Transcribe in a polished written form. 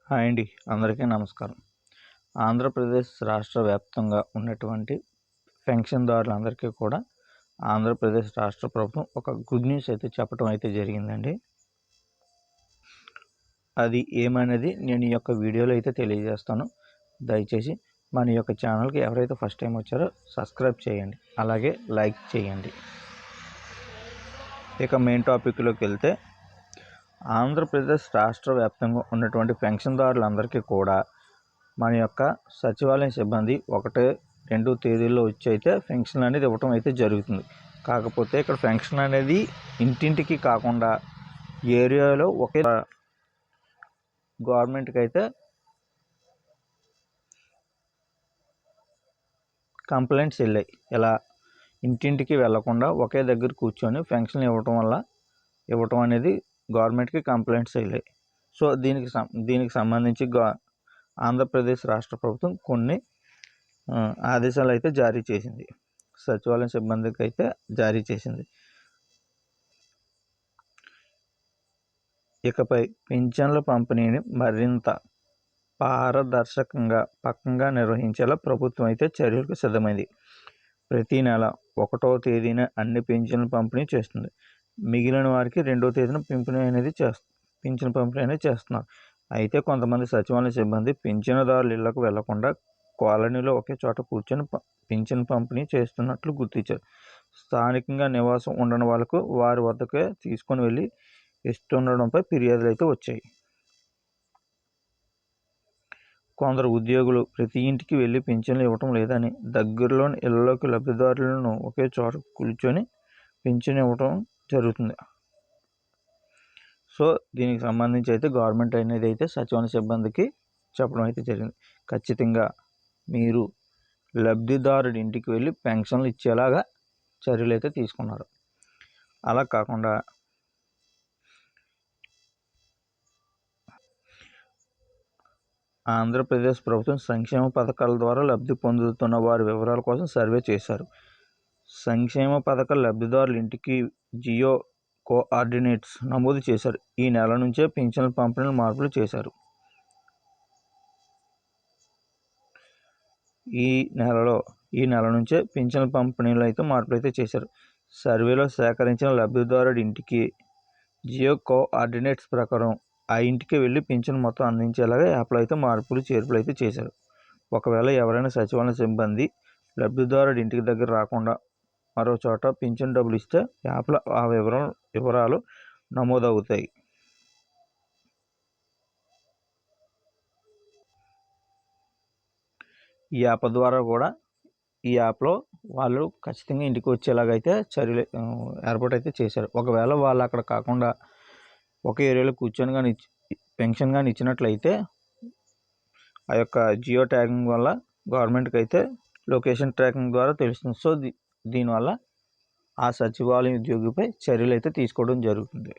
Hi అండి, అందరికీ నమస్కారం. ఆంధ్రప్రదేశ్ రాష్ట్ర వ్యాప్తంగా ఉన్నటువంటి పెన్షన్దారులందరికీ కూడా ఆంధ్రప్రదేశ్ రాష్ట్ర ప్రభుత్వం ఒక గుడ్ న్యూస్ అయితే చెప్పడం అయితే జరిగిందండి. అది ఏమనేది నేను ఈ యొక్క వీడియోలో అయితే తెలియజేస్తాను. దయచేసి మన యొక్క ఛానల్కి ఎవరైతే ఫస్ట్ టైం వచ్చారో సబ్స్క్రైబ్ చేయండి, అలాగే లైక్ చేయండి. ఇక మెయిన్ టాపిక్లోకి వెళ్తే, ఆంధ్రప్రదేశ్ రాష్ట్ర వ్యాప్తంగా ఉన్నటువంటి పెన్షన్దారులందరికీ కూడా మన యొక్క సచివాలయం సిబ్బంది 1-2 తేదీల్లో వచ్చి అయితే పెన్షన్ అనేది ఇవ్వటం అయితే జరుగుతుంది. కాకపోతే ఇక్కడ పెన్షన్ అనేది ఇంటింటికి కాకుండా ఏరియాలో ఒకే గవర్నమెంట్కి అయితే కంప్లైంట్స్ వెళ్ళాయి. ఇలా ఇంటింటికి వెళ్లకుండా ఒకే దగ్గర కూర్చొని పెన్షన్ ఇవ్వటం అనేది గవర్నమెంట్కి కంప్లైంట్స్ వెళ్ళాయి. సో దీనికి సంబంధించి ఆంధ్రప్రదేశ్ రాష్ట్ర ప్రభుత్వం కొన్ని ఆదేశాలు అయితే జారీ చేసింది. సచివాలయం సిబ్బందికి అయితే జారీ చేసింది. ఇకపై పింఛన్ల పంపిణీని మరింత పారదర్శకంగా పక్కంగా నిర్వహించేలా ప్రభుత్వం అయితే చర్యలకు సిద్ధమైంది. ప్రతి నెల 1వ తేదీన అన్ని పింఛన్ల పంపిణీ చేస్తుంది. మిగిలిన వారికి 2వ తేదీన పింఛన్ పంపిణీ అనేది చేస్తున్నారు. అయితే కొంతమంది సచివాలయ సిబ్బంది పింఛనుదారుల ఇళ్లకు వెళ్లకుండా కాలనీలో ఒకే చోట కూర్చొని పింఛన్ పంపిణీ చేస్తున్నట్లు గుర్తించారు. స్థానికంగా నివాసం ఉండని వాళ్ళకు వారి వద్దకే తీసుకొని వెళ్ళి ఇస్తుండడంపై ఫిర్యాదులు అయితే వచ్చాయి. కొందరు ఉద్యోగులు ప్రతి ఇంటికి వెళ్ళి పింఛన్లు ఇవ్వటం లేదని దగ్గరలోని ఇళ్లలోకి లబ్ధిదారులను ఒకే చోట కూర్చొని పింఛన్ ఇవ్వటం జరుగుతుంది. సో దీనికి సంబంధించి అయితే గవర్నమెంట్ అనేది అయితే సచివాలయ సిబ్బందికి చెప్పడం అయితే జరిగింది. ఖచ్చితంగా మీరు లబ్ధిదారుడి ఇంటికి వెళ్ళి పెన్షన్లు ఇచ్చేలాగా చర్యలు అయితే తీసుకున్నారు. అలా కాకుండా ఆంధ్రప్రదేశ్ ప్రభుత్వం సంక్షేమ పథకాల ద్వారా లబ్ధి పొందుతున్న వారి వివరాల కోసం సర్వే చేశారు. సంక్షేమ పథకాల లబ్ధిదారుల ఇంటికి జియో కోఆర్డినేట్స్ నమోదు చేశారు. ఈ నెల నుంచే పింఛన్ల పంపిణీలో మార్పులు చేశారు. ఈ నెల నుంచే పింఛన్ల పంపిణీలో అయితే మార్పులు అయితే చేశారు. సర్వేలో సేకరించిన లబ్ధిదారుడి ఇంటికి జియో కోఆర్డినేట్స్ ప్రకారం ఆ ఇంటికి వెళ్ళి పింఛన్ మొత్తం అందించేలాగా యాప్లో అయితే మార్పులు చేర్పులు అయితే చేశారు. ఒకవేళ ఎవరైనా సచివాలయ సిబ్బంది లబ్ధిదారుడి ఇంటికి దగ్గర రాకుండా మరో చోట పింఛన్ డబ్బులు ఇస్తే యాప్లో ఆ వివరాలు నమోదవుతాయి. ఈ యాప్ ద్వారా కూడా ఈ యాప్లో వాళ్ళు ఖచ్చితంగా ఇంటికి వచ్చేలాగైతే చర్యలు ఏర్పాటు అయితే చేశారు. ఒకవేళ వాళ్ళు అక్కడ కాకుండా ఒక ఏరియాలో కూర్చొని కానీ పెన్షన్ కానీ ఇచ్చినట్లయితే ఆ యొక్క జియో ట్యాగింగ్ వల్ల గవర్నమెంట్కి అయితే లొకేషన్ ట్రాకింగ్ ద్వారా తెలుస్తుంది. సో దీనివల్ల ఆ సచివాలయం ఉద్యోగిపై చర్యలు అయితే తీసుకోవడం జరుగుతుంది.